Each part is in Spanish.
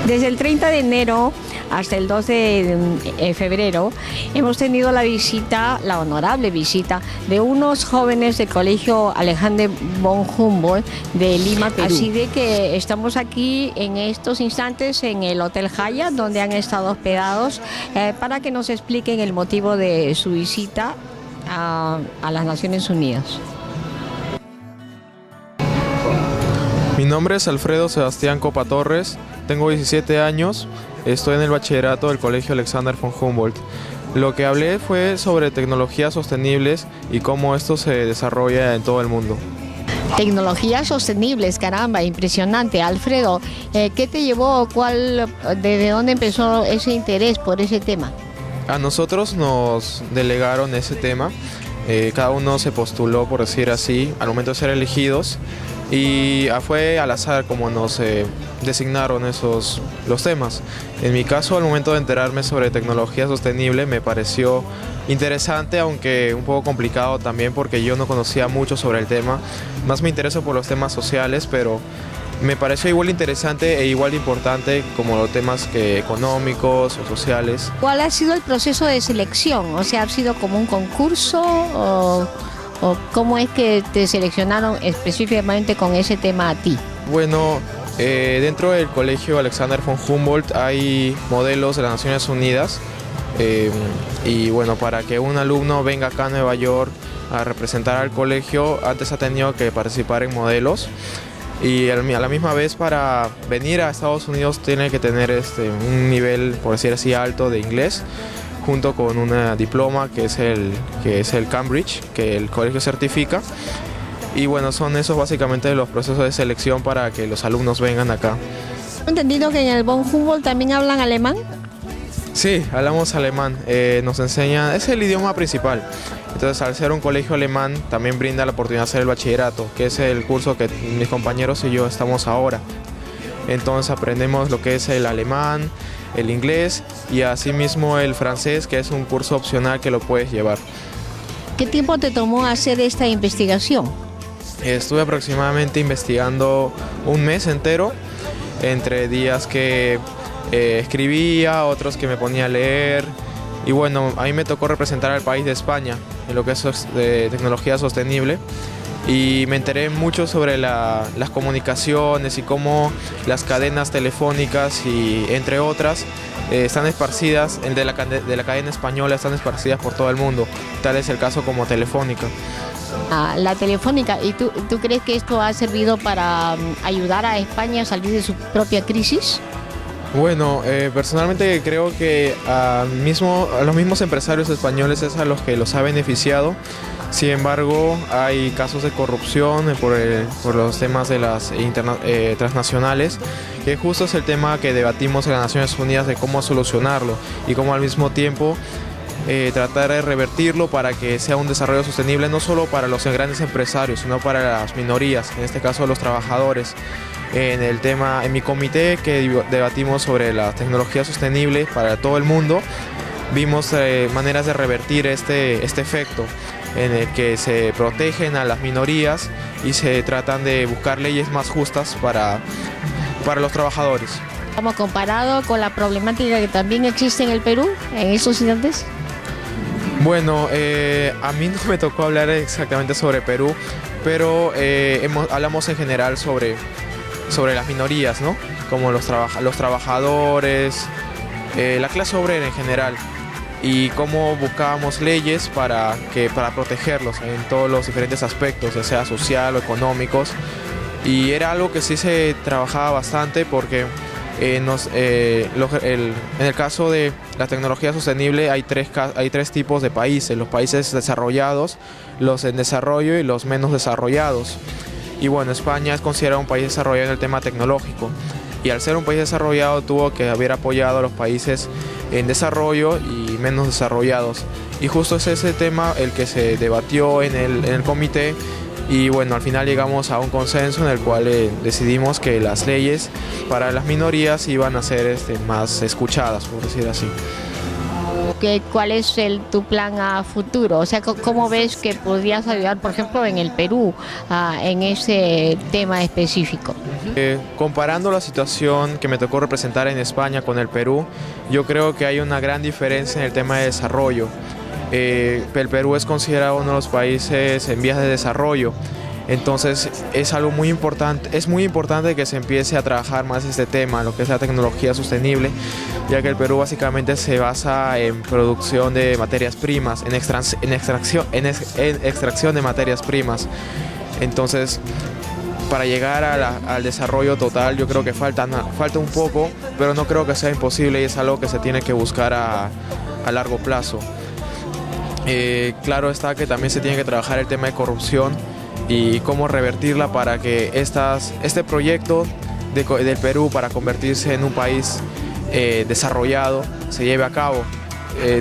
Desde el 30 de enero hasta el 2 de febrero hemos tenido la visita, la honorable visita de unos jóvenes del Colegio Alexander von Humboldt de Lima, Perú. Así de que estamos aquí en estos instantes en el Hotel Hyatt, donde han estado hospedados, para que nos expliquen el motivo de su visita a las Naciones Unidas. Mi nombre es Alfredo Sebastián Copa Torres, tengo 17 años, estoy en el bachillerato del Colegio Alexander von Humboldt. Lo que hablé fue sobre tecnologías sostenibles y cómo esto se desarrolla en todo el mundo. Tecnologías sostenibles, caramba, impresionante. Alfredo, ¿qué te llevó? ¿Desde dónde empezó ese interés por ese tema? A nosotros nos delegaron ese tema, cada uno se postuló, por decir así, al momento de ser elegidos, y fue al azar como nos designaron los temas. En mi caso, al momento de enterarme sobre tecnología sostenible, me pareció interesante, aunque un poco complicado también, porque yo no conocía mucho sobre el tema. Más me intereso por los temas sociales, pero me pareció igual interesante e igual importante como los temas económicos o sociales. ¿Cuál ha sido el proceso de selección? O sea, ¿ha sido como un concurso o cómo es que te seleccionaron específicamente con ese tema a ti? Bueno, dentro del Colegio Alexander von Humboldt hay modelos de las Naciones Unidas, y bueno, para que un alumno venga acá a Nueva York a representar al colegio, antes ha tenido que participar en modelos, y a la misma vez para venir a Estados Unidos tiene que tener un nivel, por decir así, alto de inglés, junto con un diploma que es el Cambridge, que el colegio certifica. Y bueno, son esos básicamente los procesos de selección para que los alumnos vengan acá. ¿He entendido que en el von Humboldt también hablan alemán? Sí, hablamos alemán, nos enseñan, es el idioma principal. Entonces, al ser un colegio alemán, también brinda la oportunidad de hacer el bachillerato, que es el curso que mis compañeros y yo estamos ahora. Entonces aprendemos lo que es el alemán, el inglés y asimismo el francés, que es un curso opcional que lo puedes llevar. ¿Qué tiempo te tomó hacer esta investigación? Estuve aproximadamente investigando un mes entero, entre días que escribía, otros que me ponía a leer. Y bueno, a mí me tocó representar al país de España en lo que es de tecnología sostenible. Y me enteré mucho sobre las comunicaciones y cómo las cadenas telefónicas y entre otras están esparcidas, de la cadena española están esparcidas por todo el mundo. Tal es el caso como Telefónica. La Telefónica, ¿y tú crees que esto ha servido para ayudar a España a salir de su propia crisis? Bueno, personalmente creo que a los mismos empresarios españoles es a los que los ha beneficiado. Sin embargo, hay casos de corrupción por los temas de las transnacionales, que justo es el tema que debatimos en las Naciones Unidas de cómo solucionarlo y cómo al mismo tiempo tratar de revertirlo para que sea un desarrollo sostenible no solo para los grandes empresarios, sino para las minorías, en este caso los trabajadores. En mi comité que debatimos sobre la tecnología sostenible para todo el mundo, vimos maneras de revertir este efecto, en el que se protegen a las minorías y se tratan de buscar leyes más justas para los trabajadores. ¿Hemos comparado con la problemática que también existe en el Perú en estos instantes? Bueno, a mí no me tocó hablar exactamente sobre Perú, pero hablamos en general sobre las minorías, ¿no? Como los trabajadores, la clase obrera en general, y cómo buscábamos leyes para protegerlos en todos los diferentes aspectos, ya sea social o económicos. Y era algo que sí se trabajaba bastante porque en el caso de la tecnología sostenible hay tres tipos de países: los países desarrollados, los en desarrollo y los menos desarrollados. Y bueno, España es considerado un país desarrollado en el tema tecnológico, y al ser un país desarrollado tuvo que haber apoyado a los países en desarrollo y menos desarrollados. Y justo es ese tema el que se debatió en el comité, y bueno, al final llegamos a un consenso en el cual decidimos que las leyes para las minorías iban a ser más escuchadas, por decir así. ¿Cuál es tu plan a futuro? O sea, ¿cómo ves que podrías ayudar, por ejemplo, en el Perú, en ese tema específico? Comparando la situación que me tocó representar en España con el Perú, yo creo que hay una gran diferencia en el tema de desarrollo. El Perú es considerado uno de los países en vías de desarrollo. Entonces es algo muy importante, es muy importante que se empiece a trabajar más este tema, lo que es la tecnología sostenible, ya que el Perú básicamente se basa en producción de materias primas, en extracción de materias primas. Entonces, para llegar al desarrollo total, yo creo que falta un poco, pero no creo que sea imposible y es algo que se tiene que buscar a largo plazo. Claro está que también se tiene que trabajar el tema de corrupción y cómo revertirla para que este proyecto del Perú para convertirse en un país desarrollado se lleve a cabo.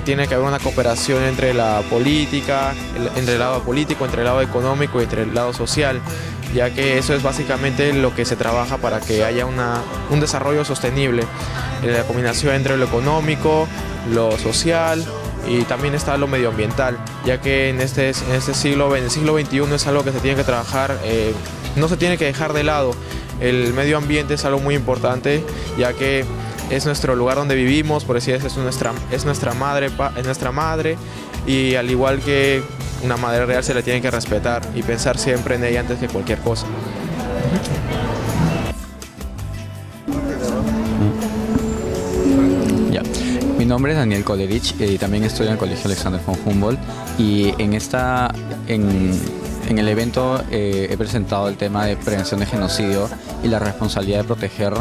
Tiene que haber una cooperación entre la política, entre el lado político, entre el lado económico y entre el lado social, ya que eso es básicamente lo que se trabaja para que haya un desarrollo sostenible, la combinación entre lo económico, lo social y también está lo medioambiental, ya que en el siglo XXI es algo que se tiene que trabajar, no se tiene que dejar de lado. El medio ambiente es algo muy importante, ya que es nuestro lugar donde vivimos, por decir, es nuestra madre, y al igual que una madre real se la tiene que respetar y pensar siempre en ella antes que cualquier cosa. Mi nombre es Daniel Kolerich y también estoy en el Colegio Alexander von Humboldt, y en el evento he presentado el tema de prevención de genocidio y la responsabilidad de proteger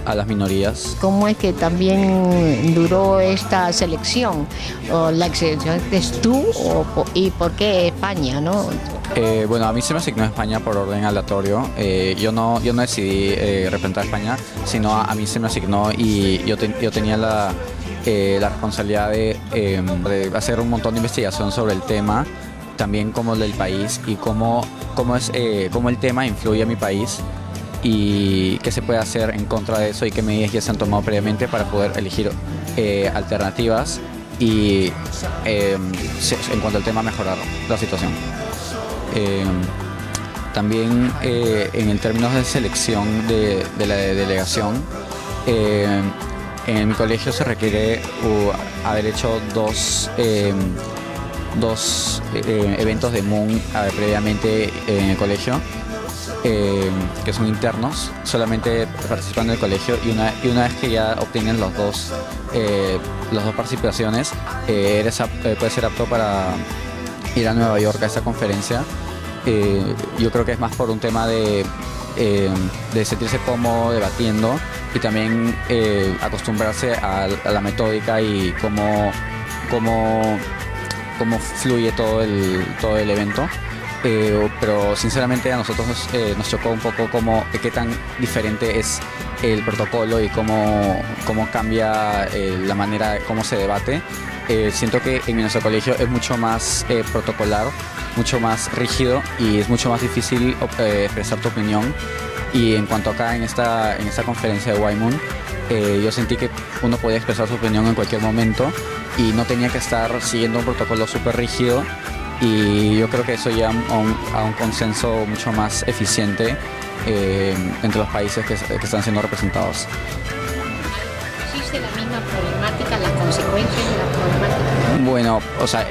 a las minorías. ¿Cómo es que también duró esta selección? ¿O la selección eres tú y por qué España, no? Bueno, a mí se me asignó España por orden aleatorio. Yo no decidí representar a España, sino a mí se me asignó y yo tenía la responsabilidad de hacer un montón de investigación sobre el tema, también como el del país y cómo el tema influye a mi país y qué se puede hacer en contra de eso y qué medidas ya se han tomado previamente para poder elegir alternativas y en cuanto al tema mejorar la situación. También en términos de selección de la delegación, en mi colegio se requiere haber hecho dos eventos de MUN previamente en el colegio, que son internos, solamente participando en el colegio, y una vez que ya obtienen las dos participaciones, puedes ser apto para ir a Nueva York a esta conferencia. Yo creo que es más por un tema de sentirse cómodo debatiendo y también acostumbrarse a la metódica y cómo fluye todo el evento. Pero sinceramente a nosotros nos chocó un poco qué tan diferente es el protocolo y cómo cambia la manera cómo se debate. Siento que en nuestro colegio es mucho más protocolar, mucho más rígido y es mucho más difícil expresar tu opinión. Y en cuanto acá en esta conferencia de WIMUN, yo sentí que uno podía expresar su opinión en cualquier momento y no tenía que estar siguiendo un protocolo súper rígido, y yo creo que eso lleva a un consenso mucho más eficiente entre los países que están siendo representados. ¿Existe la misma problemática, las consecuencias de la problemática? Bueno, o sea,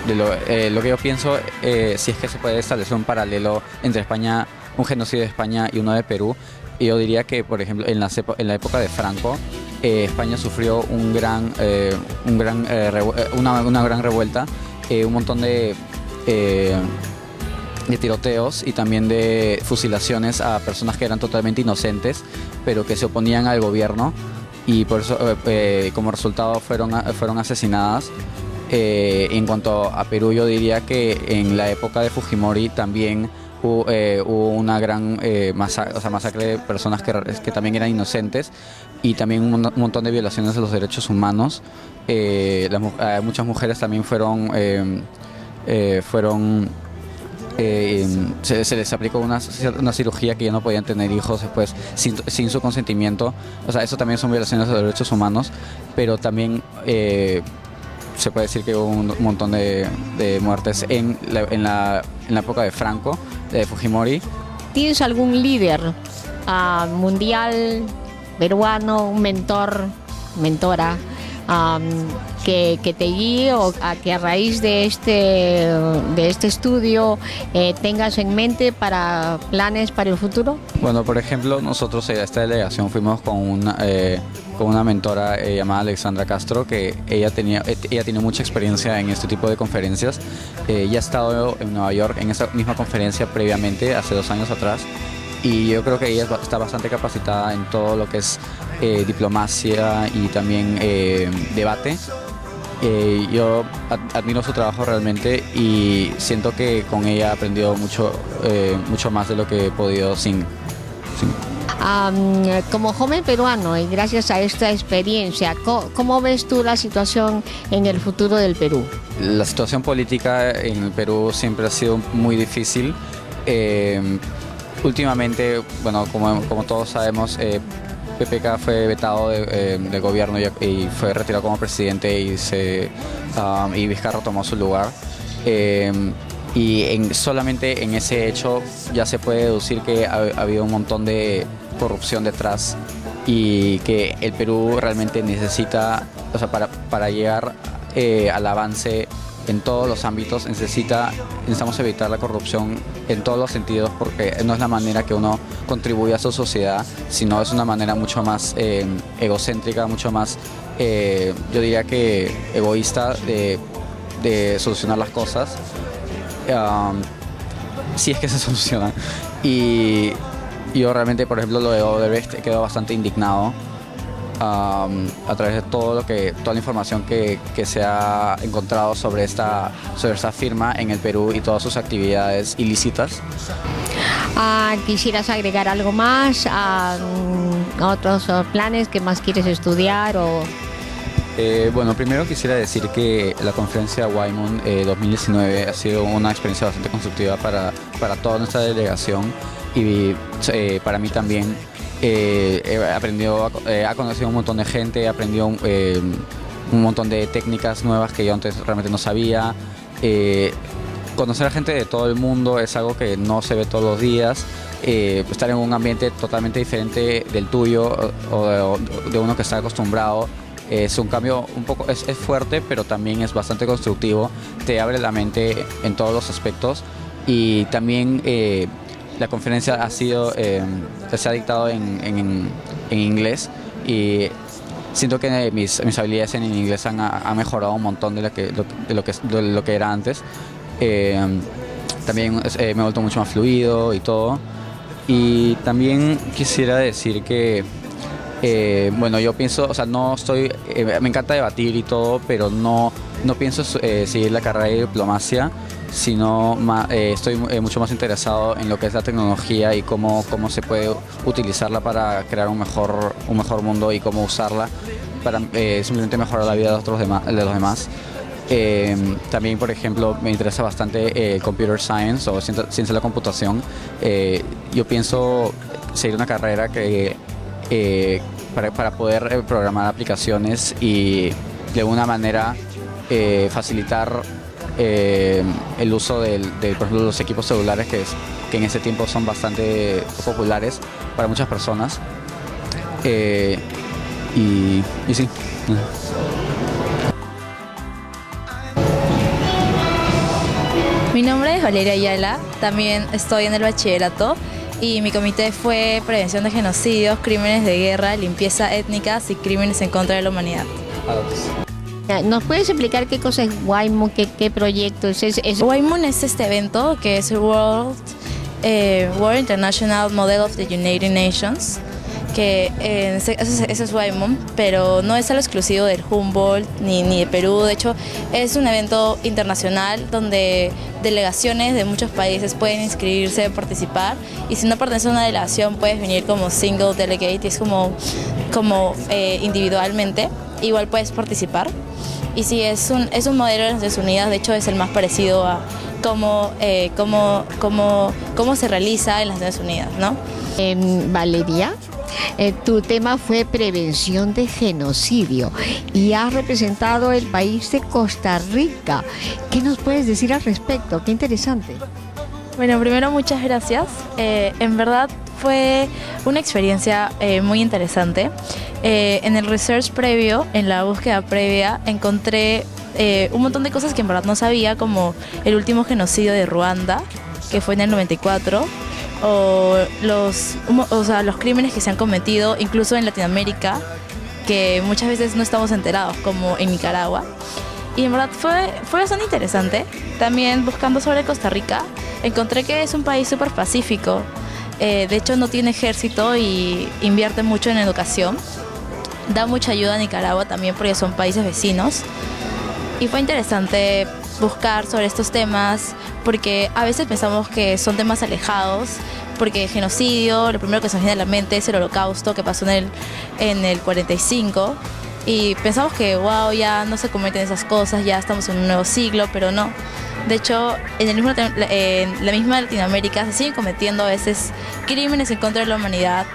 lo que yo pienso, si es que se puede establecer un paralelo entre España, un genocidio de España y uno de Perú, yo diría que, por ejemplo, en la época de Franco, España sufrió una gran revuelta, un montón de tiroteos y también de fusilaciones a personas que eran totalmente inocentes, pero que se oponían al gobierno, y por eso como resultado fueron asesinadas. En cuanto a Perú, yo diría que en la época de Fujimori también hubo una gran masacre de personas que también eran inocentes, y también un montón de violaciones de los derechos humanos. Muchas mujeres también se les aplicó una cirugía que ya no podían tener hijos después sin su consentimiento. O sea, eso también son violaciones de los derechos humanos, pero también se puede decir que hubo un montón de muertes en la época de Franco, de Fujimori. ¿Tienes algún líder mundial, peruano, un mentor, mentora, que te guíe o que a raíz de este estudio tengas en mente para planes para el futuro? Bueno, por ejemplo, nosotros en esta delegación fuimos con una mentora llamada Alexandra Castro, que ella tiene mucha experiencia en este tipo de conferencias. Ya ha estado en Nueva York en esa misma conferencia previamente, hace 2 años atrás, y yo creo que ella está bastante capacitada en todo lo que es diplomacia y también debate. Yo admiro su trabajo realmente y siento que con ella he aprendido mucho más de lo que he podido sin. Como joven peruano y gracias a esta experiencia, ¿cómo ves tú la situación en el futuro del Perú? La situación política en el Perú siempre ha sido muy difícil. Últimamente, bueno, como todos sabemos, PPK fue vetado del gobierno y fue retirado como presidente y Vizcarra tomó su lugar. Y solamente en ese hecho ya se puede deducir que ha habido un montón de corrupción detrás y que el Perú realmente necesita, o sea, para llegar al avance en todos los ámbitos, necesitamos evitar la corrupción en todos los sentidos, porque no es la manera que uno contribuye a su sociedad, sino es una manera mucho más egocéntrica, mucho más, yo diría que egoísta de solucionar las cosas, si es que se solucionan. Y yo realmente, por ejemplo, lo de Odebrecht quedo bastante indignado a través de toda la información que se ha encontrado sobre esta firma en el Perú y todas sus actividades ilícitas. ¿Quisieras agregar algo más a otros planes que más quieres estudiar? Bueno, primero quisiera decir que la conferencia WIMON 2019 ha sido una experiencia bastante constructiva para toda nuestra delegación y para mí también. Ha conocido un montón de gente, he aprendido un montón de técnicas nuevas que yo antes realmente no sabía. Conocer a gente de todo el mundo es algo que no se ve todos los días. Estar en un ambiente totalmente diferente del tuyo o de uno que está acostumbrado es un cambio un poco, es fuerte, pero también es bastante constructivo. Te abre la mente en todos los aspectos y también la conferencia se ha dictado en inglés y siento que mis habilidades en inglés han mejorado un montón de lo que era antes. También me he vuelto mucho más fluido y todo. Y también quisiera decir que, bueno, yo pienso, o sea, me encanta debatir y todo, pero no pienso seguir la carrera de diplomacia, sino estoy mucho más interesado en lo que es la tecnología y cómo se puede utilizarla para crear un mejor mundo y cómo usarla para simplemente mejorar la vida de los demás. También, por ejemplo, me interesa bastante computer science o ciencia de la computación. Yo pienso seguir una carrera para poder programar aplicaciones y de alguna manera facilitar el uso por ejemplo, los equipos celulares que en ese tiempo son bastante populares para muchas personas. Y sí. Mi nombre es Valeria Ayala, también estoy en el bachillerato y mi comité fue Prevención de Genocidios, Crímenes de Guerra, Limpieza Étnicas y Crímenes en contra de la Humanidad. ¿Nos puedes explicar qué cosa es WIMON, qué proyecto es? WIMON es este evento que es el World International Model of the United Nations, que ese es WIMON, pero no es algo exclusivo del Humboldt ni de Perú. De hecho, es un evento internacional donde delegaciones de muchos países pueden inscribirse, participar, y si no perteneces a una delegación puedes venir como single delegate, y es como individualmente, igual puedes participar. Y sí, es un modelo de las Naciones Unidas, de hecho es el más parecido a cómo se realiza en las Naciones Unidas, ¿no? Valeria, Tu tema fue prevención de genocidio y has representado el país de Costa Rica. ¿Qué nos puedes decir al respecto? Qué interesante. Bueno, primero muchas gracias. En verdad fue una experiencia muy interesante. En el research previo, en la búsqueda previa, encontré un montón de cosas que en verdad no sabía, como el último genocidio de Ruanda, que fue en el 94, o los crímenes que se han cometido incluso en Latinoamérica, que muchas veces no estamos enterados, como en Nicaragua. Y en verdad fue bastante interesante. También buscando sobre Costa Rica, encontré que es un país súper pacífico. De hecho, no tiene ejército y invierte mucho en educación. Da mucha ayuda a Nicaragua también porque son países vecinos. Y fue interesante buscar sobre estos temas porque a veces pensamos que son temas alejados, porque genocidio, lo primero que se nos viene a la mente es el holocausto que pasó en el 45, y pensamos que wow, ya no se cometen esas cosas, ya estamos en un nuevo siglo, pero no. De hecho, en la misma Latinoamérica se siguen cometiendo a veces crímenes en contra de la humanidad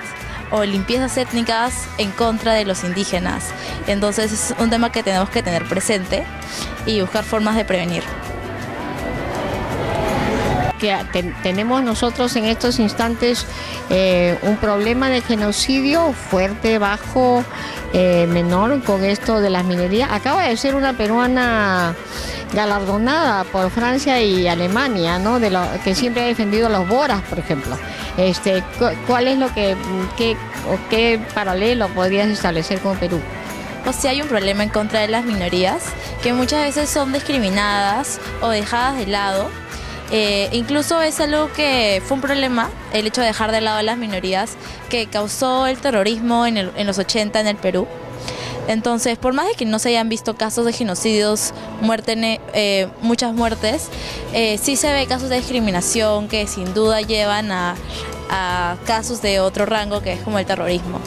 o limpiezas étnicas en contra de los indígenas. Entonces es un tema que tenemos que tener presente y buscar formas de prevenir. Que tenemos nosotros en estos instantes un problema de genocidio fuerte, bajo, menor con esto de las minerías. Acaba de ser una peruana galardonada por Francia y Alemania, ¿no? Que siempre ha defendido los boras, por ejemplo. ¿Cuál es qué paralelo podrías establecer con Perú? O sea, hay un problema en contra de las minorías que muchas veces son discriminadas o dejadas de lado. Incluso es algo que fue un problema, el hecho de dejar de lado a las minorías, que causó el terrorismo en los 80 en el Perú. Entonces, por más de que no se hayan visto casos de genocidios, muchas muertes, sí se ve casos de discriminación que sin duda llevan a casos de otro rango, que es como el terrorismo.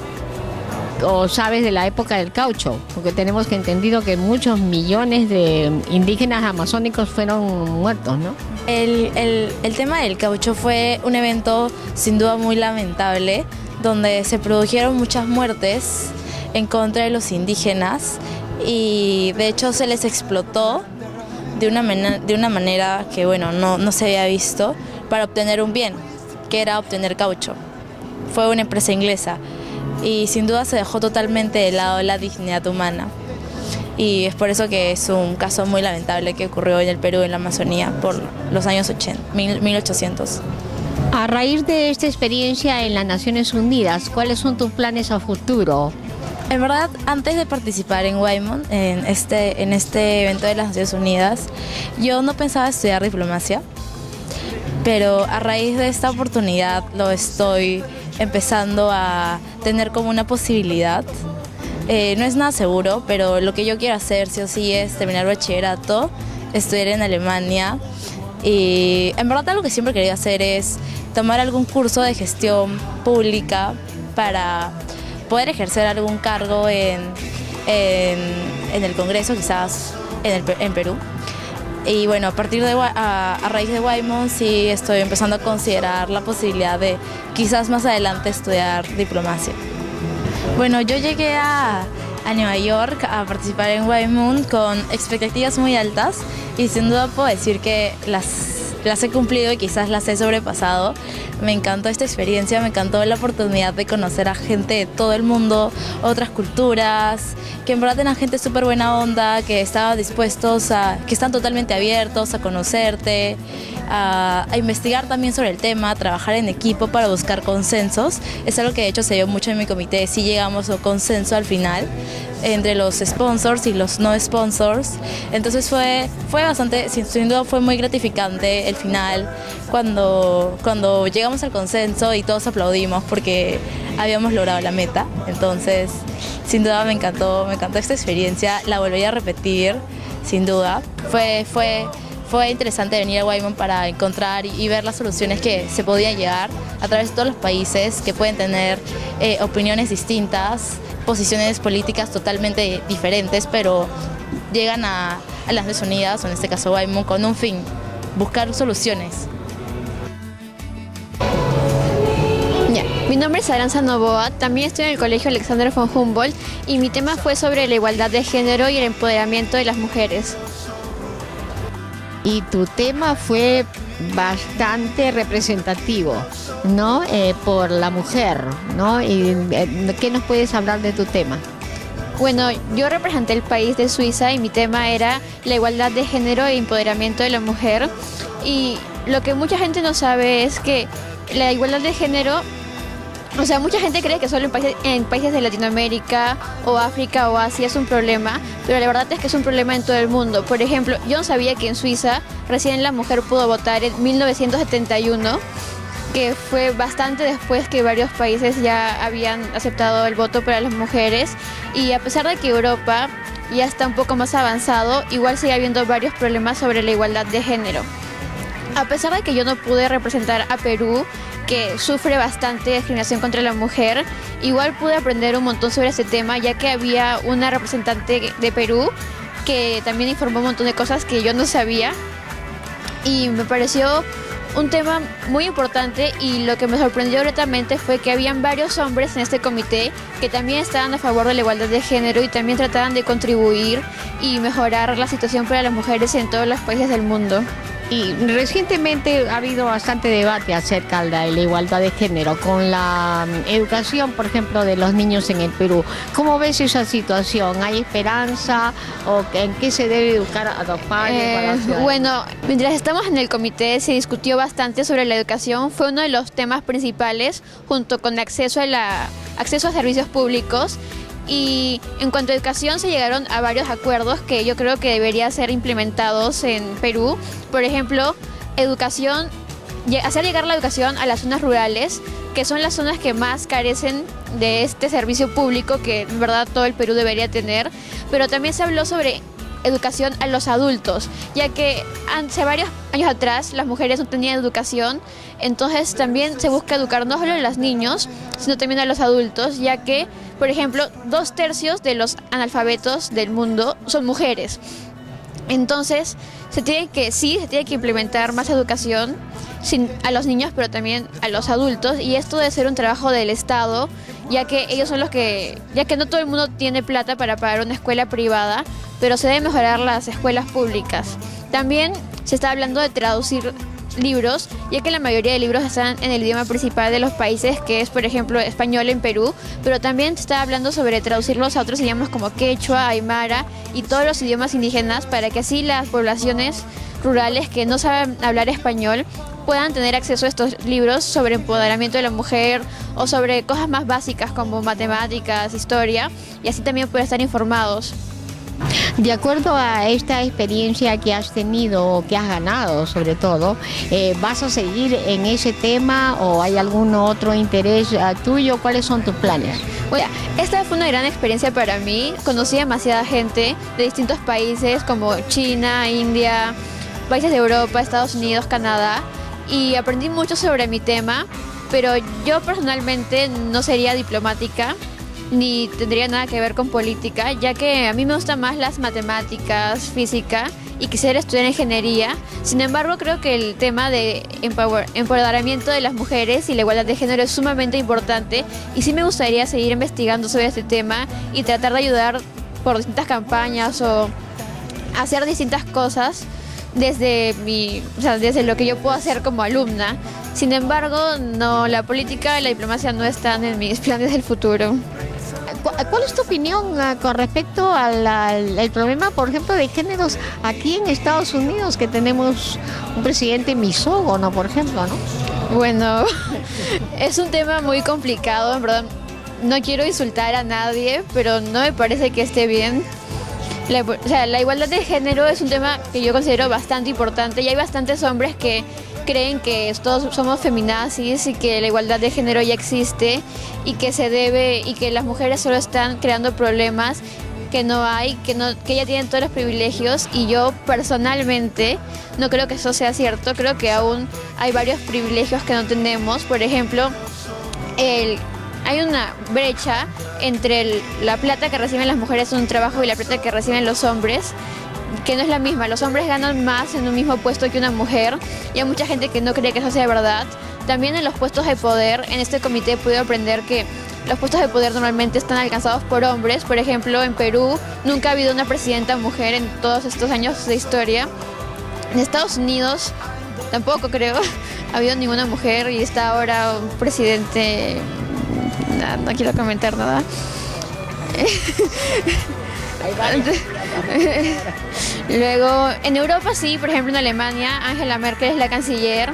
O sabes de la época del caucho, porque tenemos que entendido que muchos millones de indígenas amazónicos fueron muertos, ¿no? El tema del caucho fue un evento sin duda muy lamentable, donde se produjeron muchas muertes en contra de los indígenas y de hecho se les explotó de una manera que bueno, no se había visto, para obtener un bien, que era obtener caucho. Fue una empresa inglesa y sin duda se dejó totalmente de lado la dignidad humana. Y es por eso que es un caso muy lamentable que ocurrió en el Perú, en la Amazonía, por los años 1800. A raíz de esta experiencia en las Naciones Unidas, ¿cuáles son tus planes a futuro? En verdad, antes de participar en Wymon, en este evento de las Naciones Unidas, yo no pensaba estudiar diplomacia, pero a raíz de esta oportunidad lo estoy empezando a tener como una posibilidad. No es nada seguro, pero lo que yo quiero hacer sí o sí es terminar bachillerato, estudiar en Alemania, y en verdad algo que siempre quería hacer es tomar algún curso de gestión pública para poder ejercer algún cargo en el Congreso, quizás en Perú. Y bueno, a raíz de Wymon sí estoy empezando a considerar la posibilidad de quizás más adelante estudiar diplomacia. Bueno, yo llegué a Nueva York a participar en Wymon con expectativas muy altas y sin duda puedo decir que las he cumplido y quizás las he sobrepasado. Me encantó esta experiencia, me encantó la oportunidad de conocer a gente de todo el mundo, otras culturas, que en verdad eran gente súper buena onda, que estaban dispuestos que están totalmente abiertos a conocerte, a investigar también sobre el tema, a trabajar en equipo para buscar consensos. Es algo que de hecho se dio mucho en mi comité, sí llegamos a un consenso al final entre los sponsors y los no sponsors. Entonces fue bastante, sin duda fue muy gratificante el final, cuando llegamos al consenso y todos aplaudimos porque habíamos logrado la meta. Entonces sin duda me encantó esta experiencia, la volvería a repetir sin duda. Fue interesante venir a Wymon para encontrar y ver las soluciones que se podían llegar a través de todos los países que pueden tener opiniones distintas, posiciones políticas totalmente diferentes, pero llegan a las Naciones Unidas, o en este caso Wymon, con un fin: buscar soluciones. Mi nombre es Aranza Novoa, también estoy en el Colegio Alexander von Humboldt y mi tema fue sobre la igualdad de género y el empoderamiento de las mujeres. Y tu tema fue bastante representativo, ¿no? Por la mujer, ¿no? Y, ¿qué nos puedes hablar de tu tema? Bueno, yo representé el país de Suiza y mi tema era la igualdad de género e empoderamiento de la mujer. Y lo que mucha gente no sabe es que la igualdad de género, o sea, mucha gente cree que solo en países de Latinoamérica o África o Asia es un problema, pero la verdad es que es un problema en todo el mundo. Por ejemplo, yo no sabía que en Suiza recién la mujer pudo votar en 1971, que fue bastante después que varios países ya habían aceptado el voto para las mujeres. Y a pesar de que Europa ya está un poco más avanzado, igual sigue habiendo varios problemas sobre la igualdad de género. A pesar de que yo no pude representar a Perú, que sufre bastante discriminación contra la mujer, igual pude aprender un montón sobre este tema, ya que había una representante de Perú que también informó un montón de cosas que yo no sabía y me pareció un tema muy importante. Y lo que me sorprendió gratamente fue que habían varios hombres en este comité que también estaban a favor de la igualdad de género y también trataban de contribuir y mejorar la situación para las mujeres en todos los países del mundo. Y recientemente ha habido bastante debate acerca de la igualdad de género con la educación, por ejemplo, de los niños en el Perú. ¿Cómo ves esa situación? ¿Hay esperanza o en qué se debe educar a los padres? Bueno, mientras estamos en el comité se discutió bastante sobre la educación. Fue uno de los temas principales junto con acceso a servicios públicos. Y en cuanto a educación se llegaron a varios acuerdos que yo creo que deberían ser implementados en Perú. Por ejemplo, hacer llegar la educación a las zonas rurales, que son las zonas que más carecen de este servicio público que en verdad todo el Perú debería tener. Pero también se habló sobre educación a los adultos, ya que hace varios años atrás las mujeres no tenían educación, entonces también se busca educar no solo a los niños, sino también a los adultos, ya que, por ejemplo, 2/3 de los analfabetos del mundo son mujeres. Entonces, se tiene que implementar más educación a los niños, pero también a los adultos, y esto debe ser un trabajo del Estado, ya que ellos son ya que no todo el mundo tiene plata para pagar una escuela privada, pero se deben mejorar las escuelas públicas. También se está hablando de traducir libros, ya que la mayoría de libros están en el idioma principal de los países, que es, por ejemplo, español en Perú, pero también se está hablando sobre traducirlos a otros idiomas como quechua, aymara y todos los idiomas indígenas, para que así las poblaciones rurales que no saben hablar español puedan tener acceso a estos libros sobre empoderamiento de la mujer o sobre cosas más básicas como matemáticas, historia, y así también pueden estar informados. De acuerdo a esta experiencia que has tenido, que has ganado sobre todo, ¿vas a seguir en ese tema o hay algún otro interés tuyo? ¿Cuáles son tus planes? Bueno, esta fue una gran experiencia para mí. Conocí a demasiada gente de distintos países como China, India, países de Europa, Estados Unidos, Canadá, y aprendí mucho sobre mi tema, pero yo personalmente no sería diplomática ni tendría nada que ver con política, ya que a mí me gustan más las matemáticas, física, y quisiera estudiar ingeniería. Sin embargo, creo que el tema de empoderamiento de las mujeres y la igualdad de género es sumamente importante, y sí me gustaría seguir investigando sobre este tema y tratar de ayudar por distintas campañas o hacer distintas cosas desde lo que yo puedo hacer como alumna. Sin embargo, no, la política y la diplomacia no están en mis planes del futuro. ¿Cuál es tu opinión con respecto al problema, por ejemplo, de géneros aquí en Estados Unidos, que tenemos un presidente misógono, por ejemplo, ¿no? Bueno, es un tema muy complicado, en verdad. No quiero insultar a nadie, pero no me parece que esté bien. La igualdad de género es un tema que yo considero bastante importante, y hay bastantes hombres que creen que todos somos feminazis y que la igualdad de género ya existe y que las mujeres solo están creando problemas que no hay, que ya tienen todos los privilegios, y yo personalmente no creo que eso sea cierto. Creo que aún hay varios privilegios que no tenemos. Por ejemplo, hay una brecha entre la plata que reciben las mujeres en un trabajo y la plata que reciben los hombres, que no es la misma. Los hombres ganan más en un mismo puesto que una mujer, y hay mucha gente que no cree que eso sea verdad. También en los puestos de poder, en este comité he podido aprender que los puestos de poder normalmente están alcanzados por hombres. Por ejemplo, en Perú nunca ha habido una presidenta mujer en todos estos años de historia. En Estados Unidos tampoco creo ha habido ninguna mujer y está ahora un presidente... No quiero comentar nada. Luego, en Europa sí, por ejemplo en Alemania, Angela Merkel es la canciller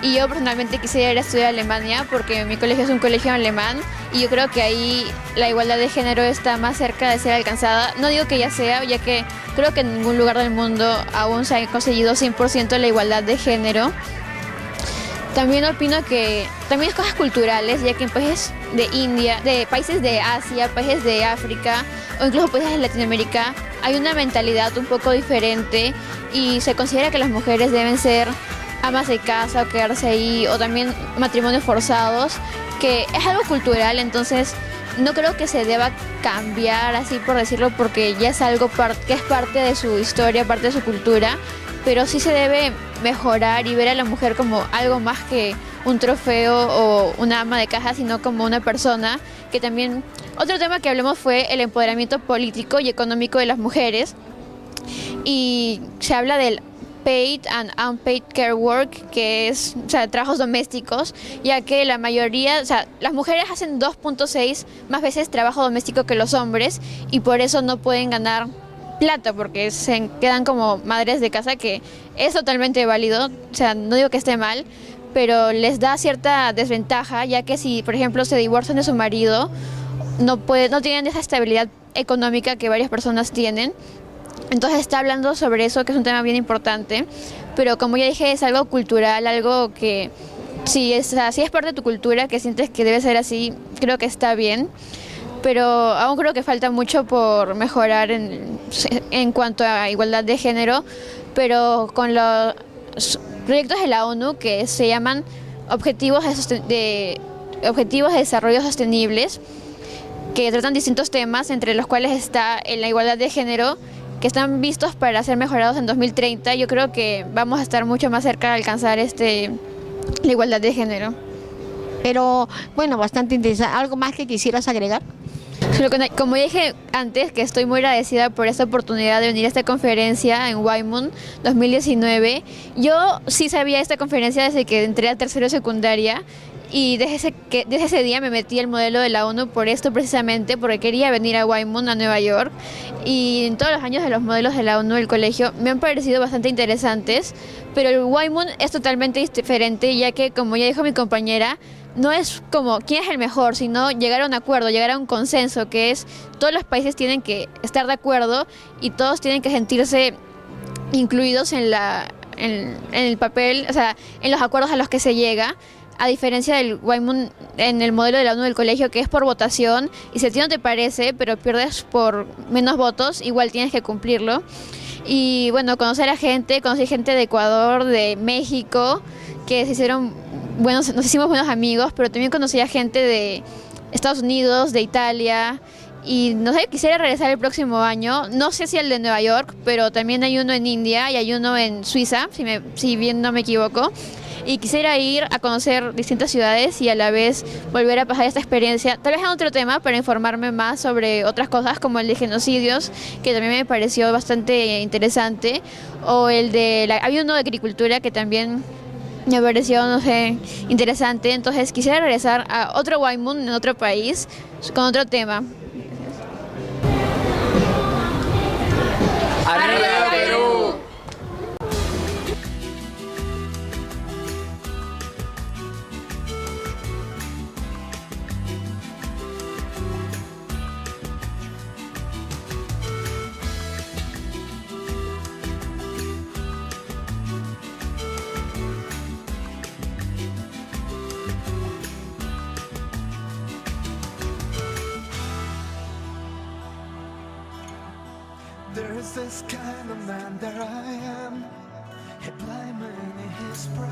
y yo personalmente quisiera ir a estudiar a Alemania porque mi colegio es un colegio alemán y yo creo que ahí la igualdad de género está más cerca de ser alcanzada. No digo que ya sea, ya que creo que en ningún lugar del mundo aún se ha conseguido 100% la igualdad de género. También opino que también es cosas culturales, ya que en países de India, de países de Asia, países de África o incluso países de Latinoamérica hay una mentalidad un poco diferente y se considera que las mujeres deben ser amas de casa o quedarse ahí o también matrimonios forzados, que es algo cultural, entonces no creo que se deba cambiar así por decirlo porque ya es algo que es parte de su historia, parte de su cultura, pero sí se debe mejorar y ver a la mujer como algo más que un trofeo o una ama de casa, sino como una persona que también... Otro tema que hablamos fue el empoderamiento político y económico de las mujeres y se habla del paid and unpaid care work, que es, o sea, trabajos domésticos, ya que la mayoría, o sea, las mujeres hacen 2.6 más veces trabajo doméstico que los hombres y por eso no pueden ganar plata porque se quedan como madres de casa, que es totalmente válido, o sea, no digo que esté mal, pero les da cierta desventaja, ya que si, por ejemplo, se divorcian de su marido, no tienen esa estabilidad económica que varias personas tienen. Entonces está hablando sobre eso, que es un tema bien importante, pero como ya dije, es algo cultural, algo que si es parte de tu cultura, que sientes que debe ser así, creo que está bien. Pero aún creo que falta mucho por mejorar en cuanto a igualdad de género, pero con los proyectos de la ONU que se llaman Objetivos de Desarrollo Sostenibles, que tratan distintos temas, entre los cuales está la igualdad de género, que están vistos para ser mejorados en 2030, yo creo que vamos a estar mucho más cerca de alcanzar la igualdad de género. Pero bueno, bastante interesante. ¿Algo más que quisieras agregar? Como dije antes, que estoy muy agradecida por esta oportunidad de venir a esta conferencia en Weimund 2019. Yo sí sabía esta conferencia desde que entré a tercero de secundaria y desde ese día me metí al modelo de la ONU por esto precisamente, porque quería venir a Weimund, a Nueva York. Y en todos los años de los modelos de la ONU del colegio me han parecido bastante interesantes, pero el Weimund es totalmente diferente, ya que, como ya dijo mi compañera, no es como quién es el mejor, sino llegar a un acuerdo, llegar a un consenso, que es todos los países tienen que estar de acuerdo y todos tienen que sentirse incluidos en el papel, o sea, en los acuerdos a los que se llega, a diferencia del Weimund en el modelo de la ONU del colegio, que es por votación, y si a ti no te parece, pero pierdes por menos votos, igual tienes que cumplirlo. Y bueno, conocí gente de Ecuador, de México, que nos hicimos buenos amigos, pero también conocí a gente de Estados Unidos, de Italia, y no sé, quisiera regresar el próximo año, no sé si el de Nueva York, pero también hay uno en India y hay uno en Suiza, si bien no me equivoco, y quisiera ir a conocer distintas ciudades y a la vez volver a pasar esta experiencia, tal vez en otro tema, para informarme más sobre otras cosas como el de genocidios, que también me pareció bastante interesante, o había uno de agricultura que también me pareció, no sé, interesante. Entonces quisiera regresar a otro Weimund en otro país con otro tema. ¡Arriba Perú! There's this kind of man that I am. A blind man in his prime.